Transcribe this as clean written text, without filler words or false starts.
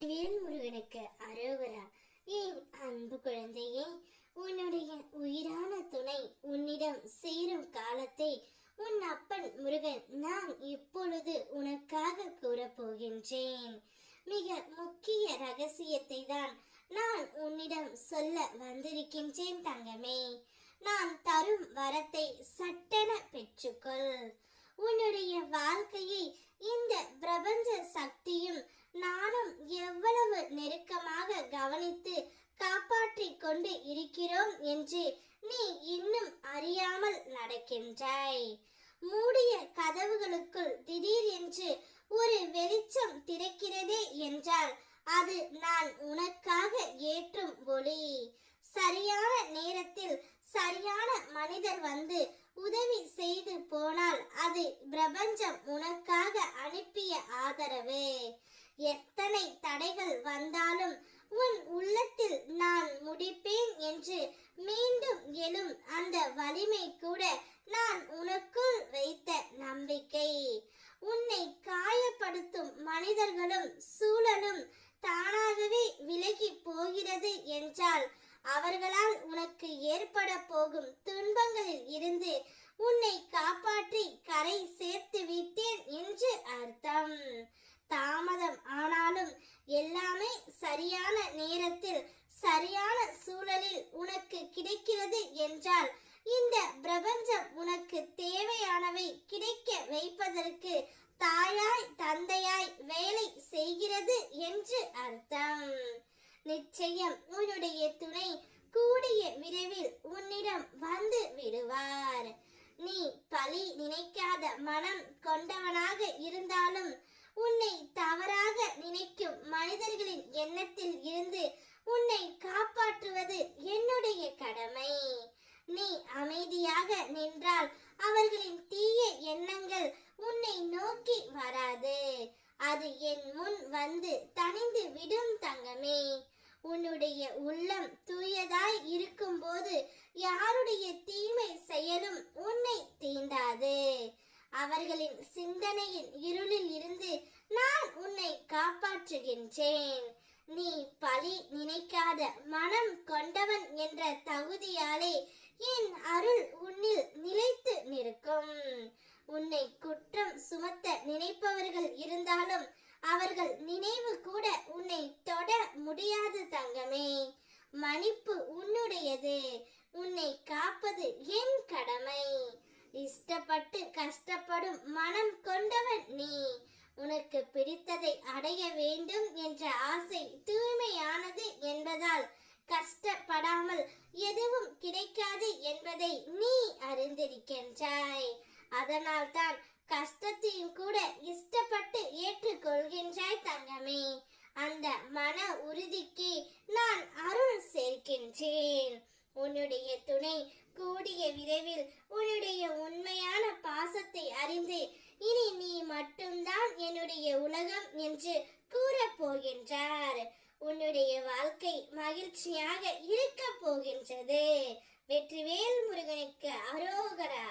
வேல்முருகனுக்கு அரோகரா. என் அன்பு குழந்தையே, உன்னுடைய உயிரான துணை உன்னிடம் சேரும் காலத்தை உன் அப்பன் முருகன் நான் இப்பொழுது உனக்காக கூறப்போகின்றேன். மிக முக்கிய ரகசியத்தை தான் நான் உன்னிடம் சொல்ல வந்திருக்கின்றேன் தங்கமே. நான் தரும் வரத்தை சட்டென பெற்றுக்கொள். உன்னுடைய வாழ்க்கையை இந்த பிரபஞ்ச சக்தியும் நானும் எவ்வளவு நெருக்கமாக கவனித்து காப்பாற்றிக் கொண்டு இருக்கிறோம் என்று நீ இன்னும் அறியாமல் நடக்கின்றாய். மூடிய கதவுகளுக்குள் திடீர் என்று ஒரு வெளிச்சம் திறக்கிறதே என்றால் அது நான் உனக்காக ஏற்றும் ஒளி. சரியான நேரத்தில் சரியான மனிதர் வந்து உதவி செய்து போனால் அது பிரபஞ்சம் உனக்காக அனுப்பிய ஆதரவு. எத்தனை தடைகள் வந்தாலும் உன் உள்ளத்தில் நான் முடிப்பேன் என்று மீண்டும் எழும் அந்த வலிமை கூட நான் உனக்குள் வைத்த நம்பிக்கை. உன்னை காயப்படுத்தும் மனிதர்களும் சூழலும் தானாகவே விலகி போகிறது என்றால் அவர்களால் உனக்கு ஏற்பட போகும் துன்பங்களில் இருந்து உன்னை காப்பாற்றி கரை சேர்த்து விட்டேன் என்று அர்த்தம். தாமதம் ஆனாலும் எல்லாமே சரியான நேரத்தில் சரியான சூழலில் உனக்கு கிடைக்கிறது என்றால் இந்த பிரபஞ்சம் உனக்கு தேவையானவை கிடைக்க வைப்பதற்கு தாயாய் தந்தையாய் வேலை செய்கிறது என்று அர்த்தம். நிச்சயம் உன்னுடைய துணை கூடிய விரைவில் உன்னிடம் வந்து விடுவார். நீ பழி நினைக்காத மனம் கொண்டவனாக இருந்தாலும் உன்னை தவறாக நினைக்கும் மனிதர்களின் எண்ணத்தில் இருந்து உன்னை காப்பாற்றுவது என்னுடைய கடமை. நீ அமைதியாக நின்றால் அவர்களின் தீய எண்ணங்கள் உன்னை நோக்கி வராது. அது என் முன் வந்து தணிந்து விடும் தங்கமே. உன்னுடைய உள்ளம் தூயதாய் இருக்கும் போது யாருடைய தீமை செயலும் உன்னை தீண்டாது. அவர்களின் சிந்தனையின் இருளில் இருந்து நான் உன்னை காப்பாற்றுகின்றேன். நீ பழி நினைக்காத மனம் கொண்டவன் என்ற தகுதியாலே என் அருள் உன்னில் நிலைத்து நிற்கும். உன்னை குற்றம் சுமத்த நினைப்பவர்கள் இருந்தாலும் அவர்கள் நினைவு கூட உன்னை தொட முடியாது தங்கமே. மன்னிப்பு உன்னுடையது. உன்னை காப்பது என் கடமை. இஷ்டப்பட்டு கஷ்டப்படும் மனம் கொண்டவன் நீ. உனக்கு பிடித்ததை அடைய வேண்டும் என்ற ஆசை தூய்மையானது என்பதால் கஷ்டப்படாமல் எதுவும் கிடைக்காது என்பதை நீ அறிந்திருக்கின்றாய். அதனால் தான் கஷ்டத்தையும் கூட இஷ்டப்பட்டு ஏற்றுக்கொள்கின்றாய் தங்கமே. அந்த மன உறுதிக்கு நான் அருள் சேர்க்கின்றேன். உன்னுடைய துணை கூடிய விரைவில் உன்னுடைய உண்மையான பாசத்தை அறிந்து இனி நீ மட்டும்தான் என்னுடைய உலகம் என்று கூறப் போகின்றார். உன்னுடைய வாழ்க்கை மகிழ்ச்சியாக இருக்க போகின்றது. வெற்றிவேல் முருகனுக்கு அரோகரா.